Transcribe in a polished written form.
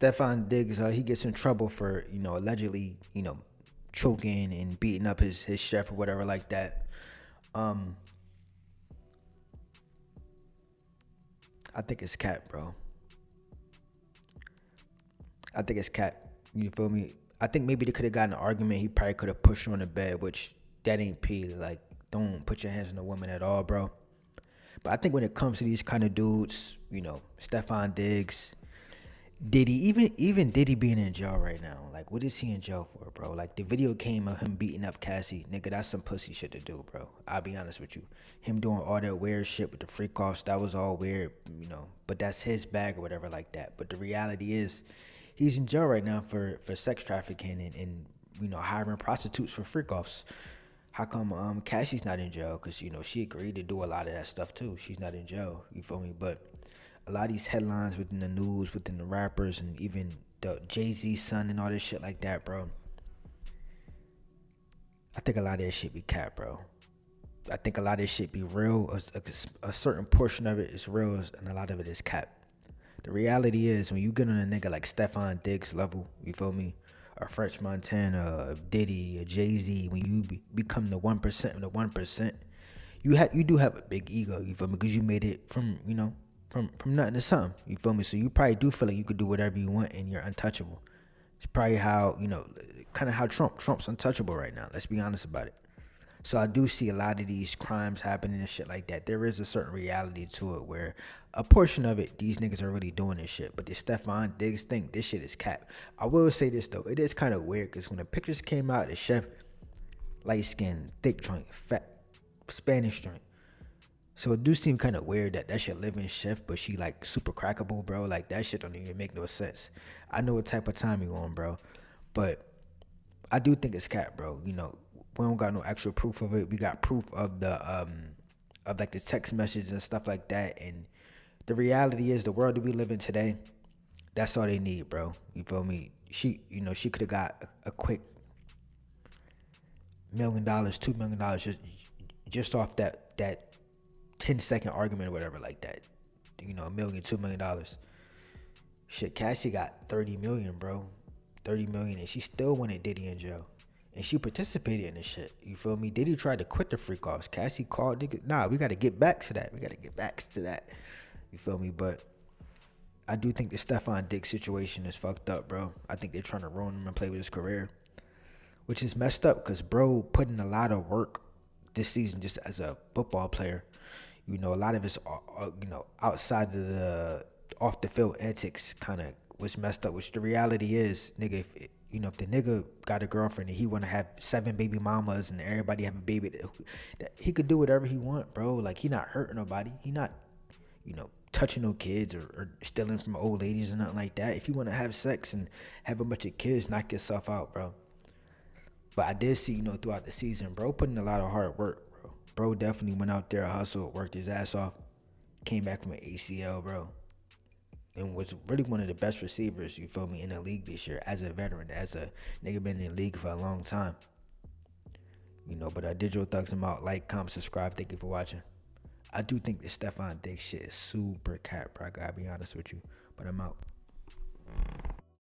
Stefon Diggs, he gets in trouble for, allegedly, choking and beating up his chef or whatever like that. Um, I think it's cat, bro. I think it's cat. You feel me? I think maybe they could have gotten an argument. He probably could have pushed her on the bed, which that ain't P. Like, don't put your hands on a woman at all, bro. But I think when it comes to these kind of dudes, Stefon Diggs, Diddy, even Diddy being in jail right now, like, what is he in jail for, bro? Like, the video came of him beating up Cassie, nigga. That's some pussy shit to do, bro. I'll be honest with you. Him doing all that weird shit with the freak offs, that was all weird, But that's his bag or whatever like that. But the reality is, he's in jail right now for sex trafficking and hiring prostitutes for freak offs. How come Cassie's not in jail? Because, she agreed to do a lot of that stuff too. She's not in jail. You feel me? But a lot of these headlines within the news, within the rappers, and even the Jay-Z son and all this shit like that, bro. I think a lot of that shit be cap, bro. I think a lot of this shit be real. A certain portion of it is real, and a lot of it is cap. The reality is, when you get on a nigga like Stefon Diggs level, you feel me? A French Montana, a Diddy, a Jay-Z, when you become the 1% of the 1%, you do have a big ego, you feel me? Because you made it from nothing to something, you feel me? So you probably do feel like you could do whatever you want and you're untouchable. It's probably how, kind of how Trump's untouchable right now. Let's be honest about it. So I do see a lot of these crimes happening and shit like that. There is a certain reality to it where a portion of it, these niggas are really doing this shit. But the Stefon Diggs thing, this shit is cap. I will say this though, it is kind of weird because when the pictures came out, the chef, light skin, thick joint, fat, Spanish joint. So it do seem kind of weird that shit living chef, but she like super crackable, bro. Like that shit don't even make no sense. I know what type of time you on, bro, but I do think it's cap, bro. We don't got no actual proof of it. We got proof of the of like the text messages and stuff like that. And the reality is, the world that we live in today, that's all they need, bro. You feel me? She could have got a quick $1 million, $2 million just off that 10-second argument or whatever like that. $1 million, $2 million. Shit, Cassie got 30 million, bro. 30 million, and she still wanted Diddy in jail. And she participated in this shit. You feel me? Diddy tried to quit the freak offs. Cassie called nigga. Nah, we gotta get back to that. You feel me? But I do think the Stefon Diggs situation is fucked up, bro. I think they're trying to ruin him and play with his career, which is messed up because bro put in a lot of work this season just as a football player. A lot of his, outside of the off the field antics kind of was messed up. Which the reality is, nigga, if the nigga got a girlfriend and he want to have 7 baby mamas and everybody have a baby, that he could do whatever he want, bro. Like, he not hurting nobody. He not, touching no kids or stealing from old ladies or nothing like that. If you want to have sex and have a bunch of kids, knock yourself out, bro. But I did see, throughout the season, bro put in a lot of hard work, bro. Bro definitely went out there, hustled, worked his ass off, came back from an ACL, bro. And was really one of the best receivers, you feel me, in the league this year as a veteran, as a nigga been in the league for a long time. But Digital Thugs him out. Like, comment, subscribe. Thank you for watching. I do think the Stefon Diggs shit is super cat, bro. I gotta be honest with you. But I'm out.